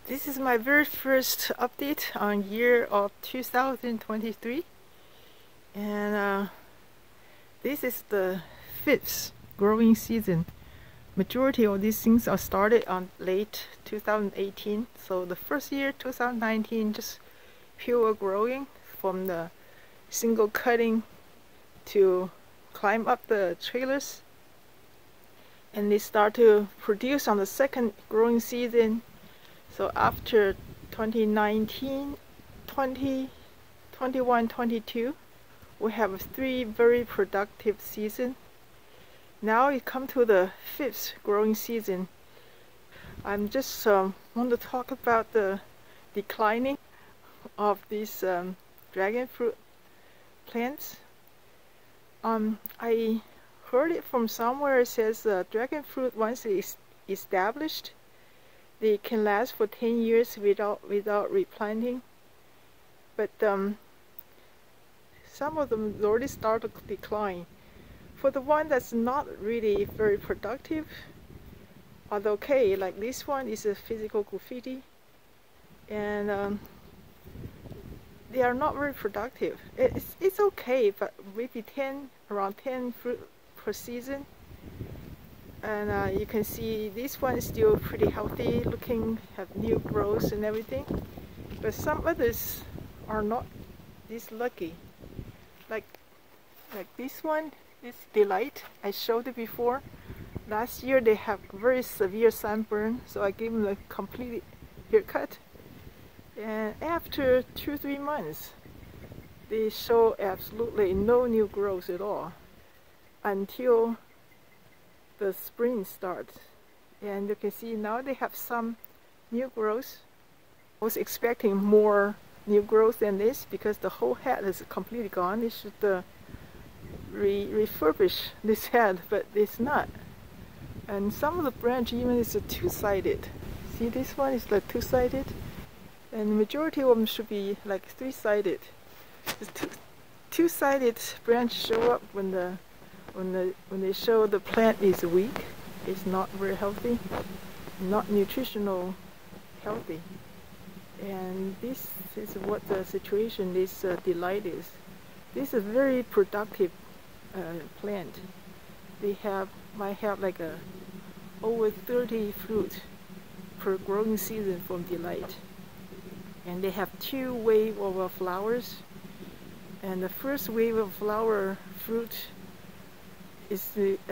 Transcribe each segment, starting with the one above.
This is my very first update on year of 2023, and this is the 5th growing season. Majority of these things are started on late 2018, so the first year 2019 just pure growing from the single cutting to climb up the trailers, and they start to produce on the second growing season. So after 2019, 20, 21, 22, we have 3 very productive seasons. Now it comes to the 5th growing season. I'm just want to talk about the declining of these dragon fruit plants. I heard it from somewhere. It says dragon fruit, once it's established, they can last for 10 years without replanting, but some of them already start to decline. For the one that's not really very productive, are okay. Like this one is a physical graffiti, and they are not very productive. It's okay, but maybe around 10 fruit per season. And you can see this one is still pretty healthy looking, have new growth and everything. But some others are not this lucky. Like this one, this Delight, I showed it before. Last year they have very severe sunburn, so I gave them a complete haircut. And after 2-3 months, they show absolutely no new growth at all until the spring starts. And you can see now they have some new growth. I was expecting more new growth than this because the whole head is completely gone. They should refurbish this head, but it's not. And some of the branch even is two-sided. See, this one is the two-sided, and the majority of them should be like three-sided. The two-sided branch show up when they show the plant is weak, it's not very healthy, not nutritional healthy. And this is what the situation this Delight is. This is a very productive plant. They might have like over 30 fruit per growing season from Delight. And they have 2 waves of flowers. And the first wave of fruit is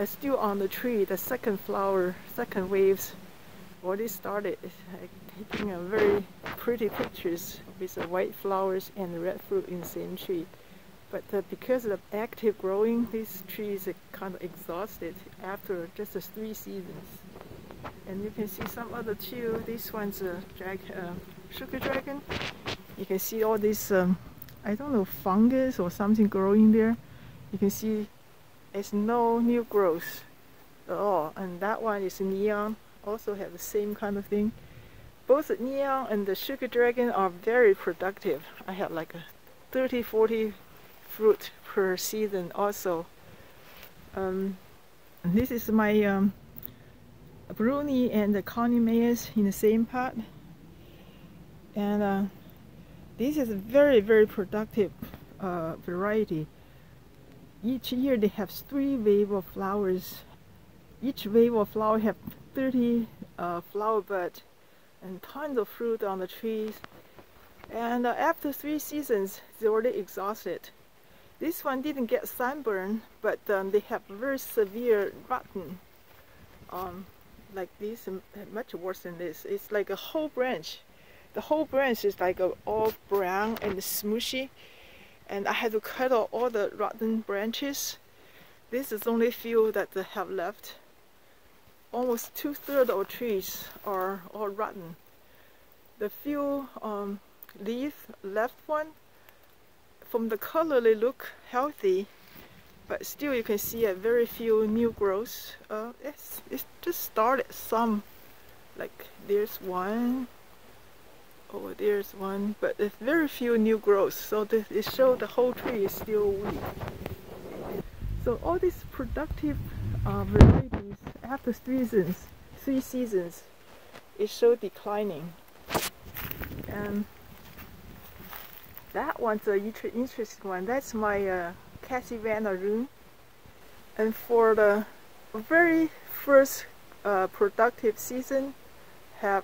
still on the tree. The second waves already started. It's taking a very pretty pictures with the white flowers and the red fruit in the same tree. But because of the active growing, this tree is kind of exhausted after just 3 seasons. And you can see some other too. This one's a sugar dragon. You can see all this I don't know, fungus or something growing there. You can see there's no new growth at all. And that one is neon, also have the same kind of thing. Both the neon and the sugar dragon are very productive. I have like 30-40 fruit per season also. This is my Bruni and the Connie in the same pot. And this is a very, very productive variety. Each year they have 3 waves of flowers. Each wave of flower have 30 flower buds and tons of fruit on the trees. And after 3 seasons, they're already exhausted. This one didn't get sunburn, but they have very severe rotten. Like this, much worse than this. It's like a whole branch. The whole branch is like all brown and smushy, and I had to cut off all the rotten branches. This is only few that they have left. Almost 2/3 of trees are all rotten. The few leaf left one, from the color they look healthy, but still you can see a very few new growths. It's just started some, like there's one. Oh, there's one, but there's very few new growths, so it shows the whole tree is still weak. So all these productive varieties after 3 seasons, it shows declining. And that one's an interesting one. That's my Cassivana rune. And for the very first productive season, have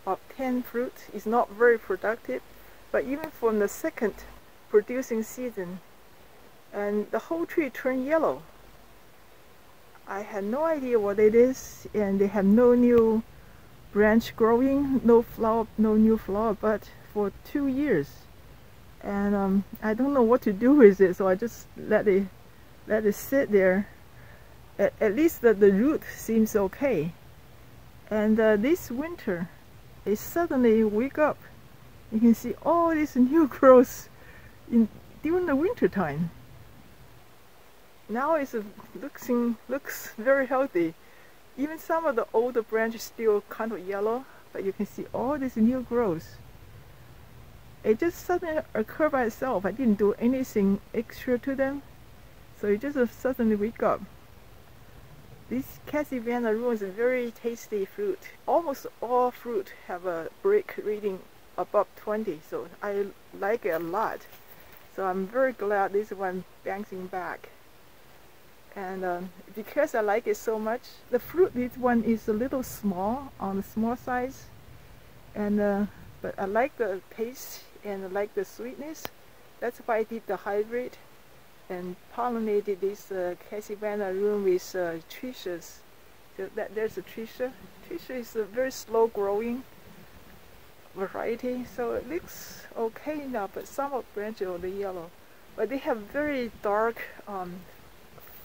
obtained fruit. It's not very productive, but even from the second producing season, and the whole tree turned yellow. I had no idea what it is, and they have no new branch growing, no flower, no new flower, but for 2 years. And I don't know what to do with it, so I just let it sit there. At least the root seems okay. And this winter, it suddenly wake up. You can see all these new growth during the winter time. Now it looks very healthy. Even some of the older branches still kind of yellow, but you can see all this new growth. It just suddenly occurred by itself. I didn't do anything extra to them, so it just suddenly wake up. This Cassivana rune is a very tasty fruit. Almost all fruit have a break reading above 20, so I like it a lot. So I'm very glad this one bouncing back. And because I like it so much, the fruit, this one is a little small, on the small size, and but I like the taste and I like the sweetness. That's why I did the hybrid and pollinated this Cassivana rune with trichas. So there's a tricha. Tricha is a very slow growing variety, so it looks okay now, but some of the branches are yellow. But they have very dark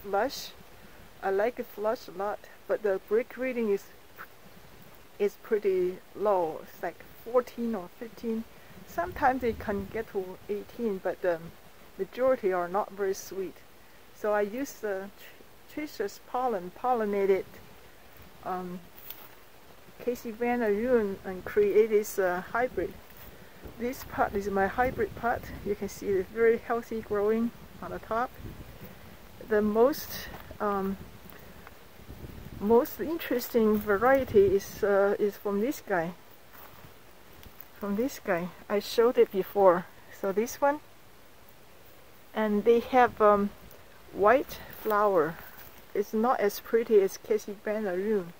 flush. I like it flush a lot, but the break reading is pretty low. It's like 14 or 15. Sometimes it can get to 18, but the majority are not very sweet. So I use the trichus pollinated Cassivana rune and create this hybrid. This pot is my hybrid pot. You can see it's very healthy growing on the top. The most interesting variety is from this guy. I showed it before. So this one, and they have white flower. It's not as pretty as Cassivana rune,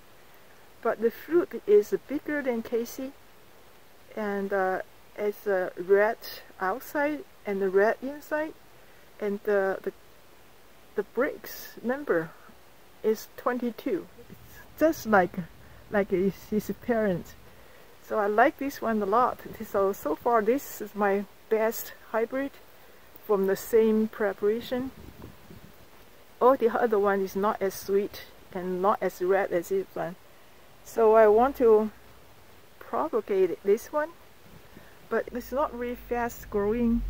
but the fruit is bigger than Cassie, and it's a red outside and the red inside, and the breaks number is 22. It's just like his parent. So I like this one a lot. So far this is my best hybrid from the same preparation. All the other one is not as sweet and not as red as this one. So I want to propagate this one, but it's not really fast growing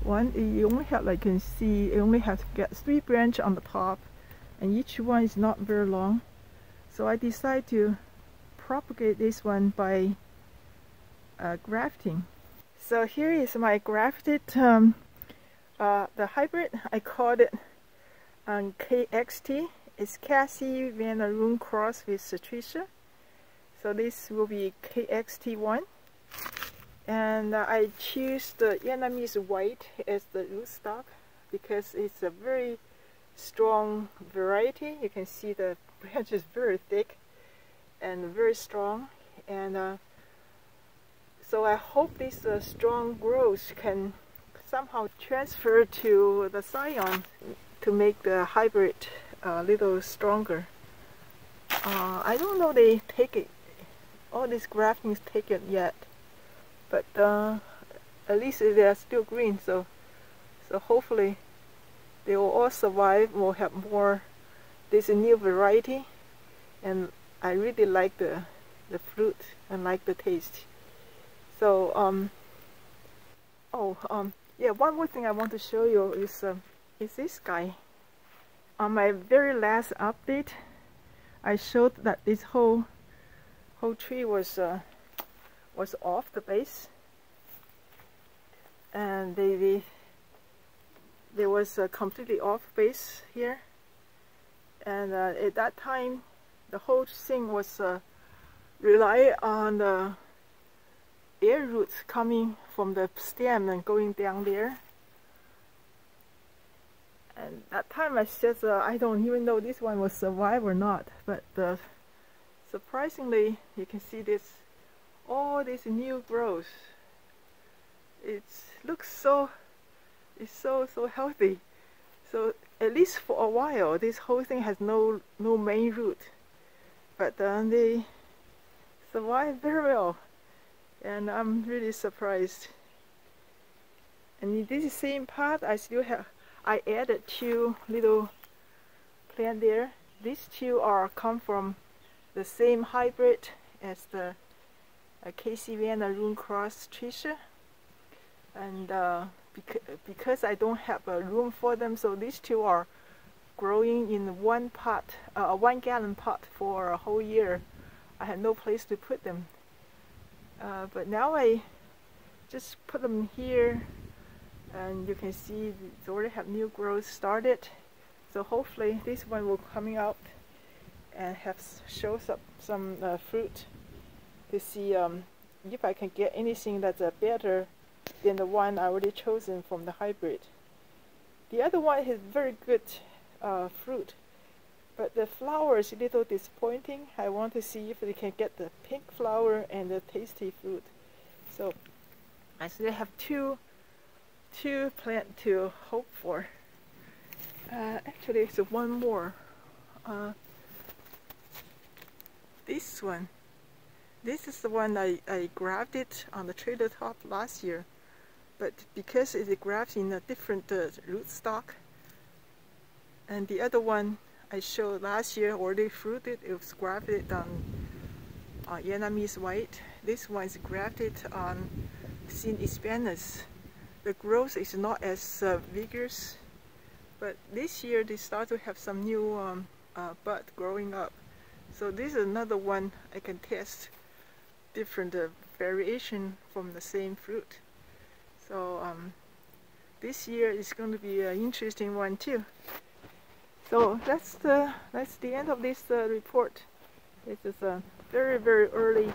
one. You only have, like you can see, you only have to get 3 branches on the top, and each one is not very long. So I decided to propagate this one by grafting. So here is my grafted the hybrid. I called it KXT. It's Cassivana rune cross with Tricha. So this will be KXT1. And I choose the Vietnamese white as the rootstock because it's a very strong variety. You can see the branch is very thick and very strong, and so I hope this strong growth can somehow transfer to the scion to make the hybrid a little stronger. I don't know they take it, all these graftings take it yet, but at least they are still green, so hopefully they will all survive. We'll have more. This new variety, and I really like the fruit and like the taste. So yeah, one more thing I want to show you is this guy. On my very last update, I showed that this whole tree was off the base, and there was a completely off base here, and at that time the whole thing was rely on air roots coming from the stem and going down there. And that time I said, I don't even know this one will survive or not, but surprisingly, you can see this, all this new growth. It looks so, it's so healthy. So at least for a while, this whole thing has no main root, but they survive very well, and I'm really surprised. And in this same pot, I added 2 little plants there. These 2 come from the same hybrid as the Casey Vanna Room Cross Tricia, and because I don't have a room for them, so these 2 are growing in one pot, a 1 gallon pot for a whole year. I had no place to put them, but now I just put them here, and you can see they already have new growth started. So hopefully this one will coming out and shows up some fruit, to see if I can get anything that's better than the one I already chosen from the hybrid. The other one has very good fruit, but the flower is a little disappointing. I want to see if they can get the pink flower and the tasty fruit. So I still have two plants to hope for. Actually, it's one more. This one. This is the one I grabbed it on the trailer top last year, but because it's grabbed in a different rootstock, and the other one I showed last year already fruited, it was grafted on Vietnamese white. This one is grafted on Sin Hispanus. The growth is not as vigorous, but this year they start to have some new bud growing up. So this is another one I can test different variation from the same fruit. So this year is going to be an interesting one too. So that's the end of this report. This is very early.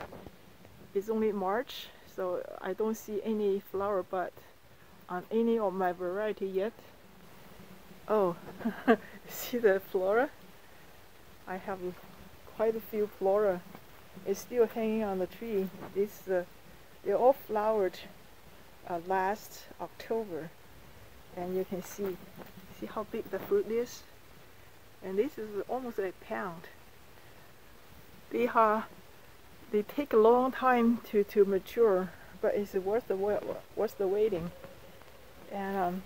It's only March, so I don't see any flower bud on any of my variety yet. Oh, see the flora? I have quite a few flora. It's still hanging on the tree. They're all flowered last October, and you can see how big the fruit is. And this is almost a pound. They take a long time to mature, but it's worth the waiting. And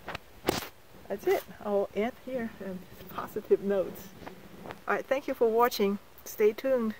that's it. I'll end here and positive notes. All right, thank you for watching. Stay tuned.